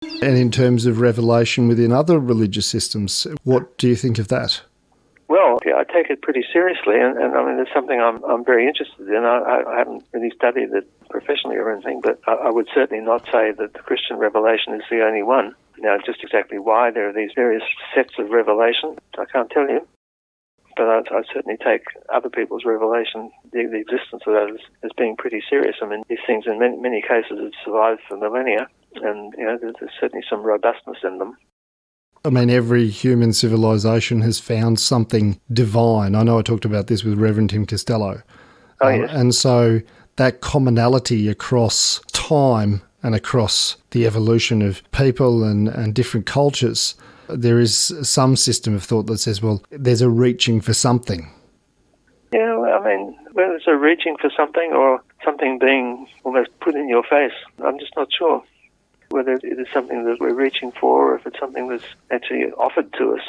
And in terms of revelation within other religious systems, what do you think of that? Well, yeah, I take it pretty seriously, and I mean, it's something I'm very interested in. I haven't really studied it professionally or anything, but I would certainly not say that the Christian revelation is the only one. Now, just exactly why there are these various sets of revelation, I can't tell you. But I certainly take other people's revelation, the existence of that, as being pretty serious. I mean, these things in many cases have survived for millennia, and there's certainly some robustness in them. I mean, every human civilization has found something divine. I know I talked about this with Reverend Tim Costello. Oh, yes. And so that commonality across time and across the evolution of people and different cultures, there is some system of thought that says, well, there's a reaching for something. Yeah, well, I mean, whether it's a reaching for something or something being almost put in your face, I'm just not sure. Whether it is something that we're reaching for or if it's something that's actually offered to us.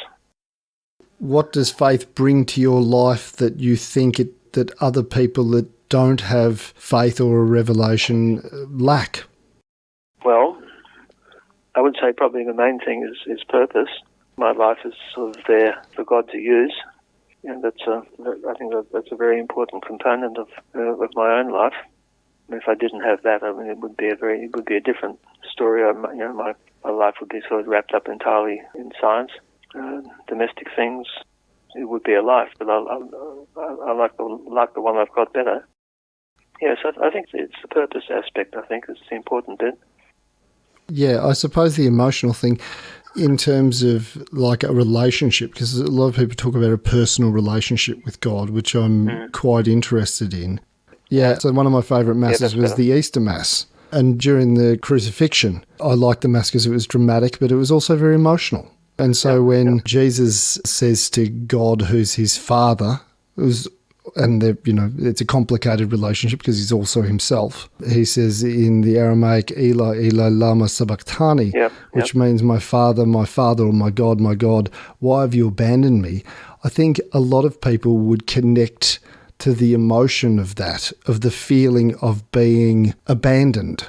What does faith bring to your life that you think that other people that don't have faith or a revelation lack? Well, I would say probably the main thing is purpose. My life is sort of there for God to use. I think that's a very important component of my own life. If I didn't have that, I mean, it would be a different story. My life would be sort of wrapped up entirely in science, domestic things. It would be a life, but I like the one I've got better. Yes, I think it's the purpose aspect. I think is the important bit. Yeah, I suppose the emotional thing, in terms of like a relationship, because a lot of people talk about a personal relationship with God, which I'm quite interested in. Yeah, so one of my favourite masses was the Easter Mass. And during the crucifixion, I liked the Mass because it was dramatic, but it was also very emotional. And so when Jesus says to God, who's his Father, it's a complicated relationship because he's also himself. He says in the Aramaic, Eli, Eli, lama sabachthani, which means my Father, or my God, why have you abandoned me? I think a lot of people would connect to the emotion of that, of the feeling of being abandoned.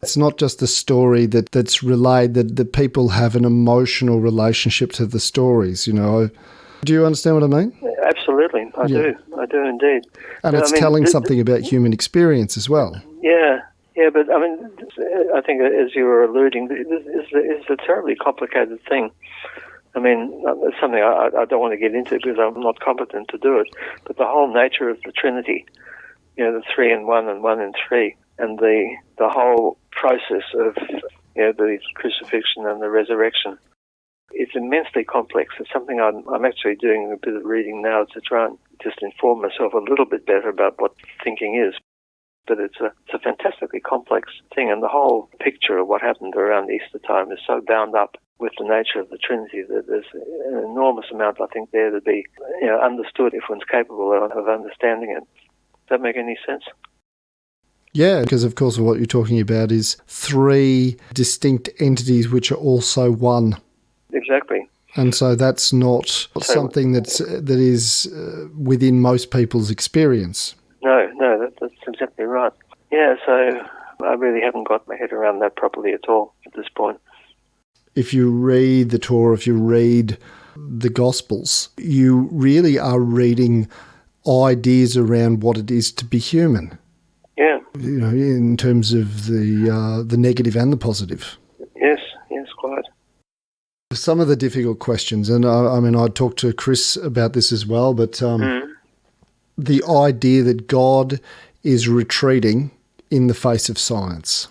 It's not just a story that's relayed, that people have an emotional relationship to the stories, Do you understand what I mean? Absolutely, I do indeed. And it's telling something about human experience as well. Yeah, but I mean, I think as you were alluding, it's a terribly complicated thing. I mean, it's something I don't want to get into because I'm not competent to do it, but the whole nature of the Trinity, the 3 in 1 and 1 in 3, and the whole process of the crucifixion and the resurrection, it's immensely complex. It's something I'm actually doing a bit of reading now to try and just inform myself a little bit better about what thinking is. But it's a fantastically complex thing, and the whole picture of what happened around Easter time is so bound up with the nature of the Trinity that there's an enormous amount, I think, there to be understood if one's capable of understanding it. Does that make any sense? Yeah, because of course what you're talking about is 3 distinct entities which are also one. Exactly. And so that's not something that is within most people's experience. No, that's exactly right. Yeah, so I really haven't got my head around that properly at all at this point. If you read the Torah, if you read the Gospels, you really are reading ideas around what it is to be human. Yeah. In terms of the negative and the positive. Yes, quite. Some of the difficult questions, and I talked to Chris about this as well, but the idea that God is retreating in the face of science.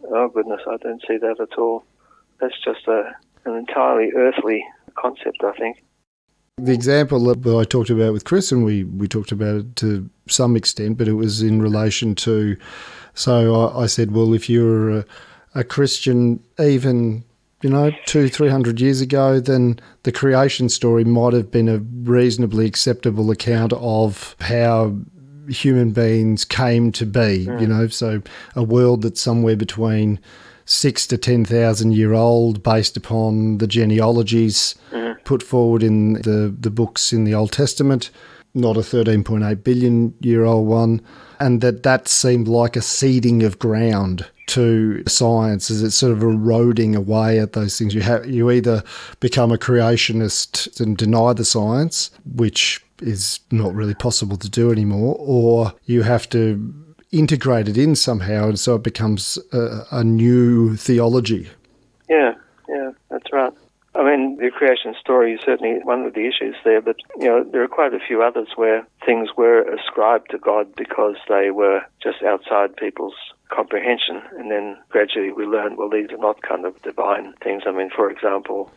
Oh, goodness, I don't see that at all. That's just an entirely earthly concept, I think. The example that I talked about with Chris, and we talked about it to some extent, but it was in relation to, so I said, well, if you're a Christian, even 200-300 years ago, then the creation story might have been a reasonably acceptable account of how human beings came to be, so a world that's somewhere between 6,000 to 10,000 year old based upon the genealogies put forward in the books in the Old Testament, not a 13.8 billion year old one, and that seemed like a seeding of ground to science? Is it sort of eroding away at those things? You either become a creationist and deny the science, which is not really possible to do anymore, or you have to integrate it in somehow, and so it becomes a new theology. Yeah, that's right. I mean, the creation story is certainly one of the issues there, but, there are quite a few others where things were ascribed to God because they were just outside people's comprehension, and then gradually we learned, well, these are not kind of divine things. I mean, for example,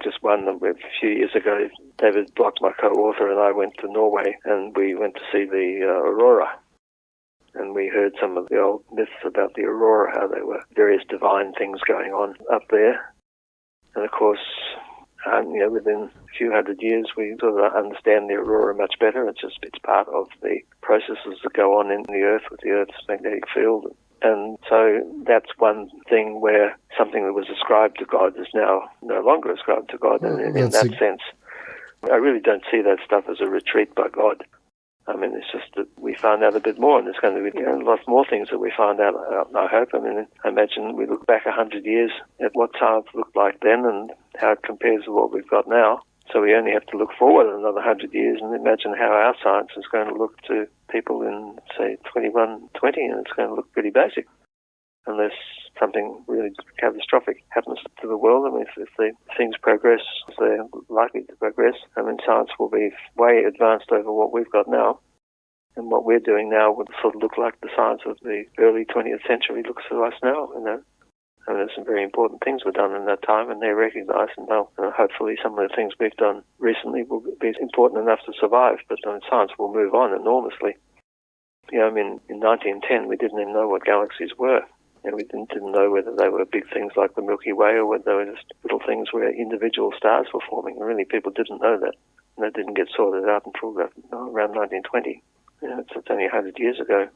just one a few years ago, David Block, my co-author, and I went to Norway, and we went to see the aurora. And we heard some of the old myths about the aurora, how there were various divine things going on up there. And of course, within a few hundred years, we sort of understand the aurora much better. It's part of the processes that go on in the Earth with the Earth's magnetic field. And so that's one thing where something that was ascribed to God is now no longer ascribed to God. And in that sense, I really don't see that stuff as a retreat by God. I mean, it's just that we found out a bit more, and there's going to be lots more things that we find out, I hope. I mean, I imagine we look back 100 years at what science looked like then and how it compares to what we've got now. So we only have to look forward another 100 years and imagine how our science is going to look to people in, say, 2120, and it's going to look pretty basic. Unless something really catastrophic happens to the world. I mean, if the things progress as they're likely to progress, I mean, science will be way advanced over what we've got now. And what we're doing now would sort of look like the science of the early 20th century looks to us now, I mean, there's some very important things were done in that time, and they're recognised, and hopefully some of the things we've done recently will be important enough to survive, but science will move on enormously. In 1910, we didn't even know what galaxies were. And we didn't know whether they were big things like the Milky Way or whether they were just little things where individual stars were forming. And really, people didn't know that. And that didn't get sorted out until around 1920. It's only 100 years ago.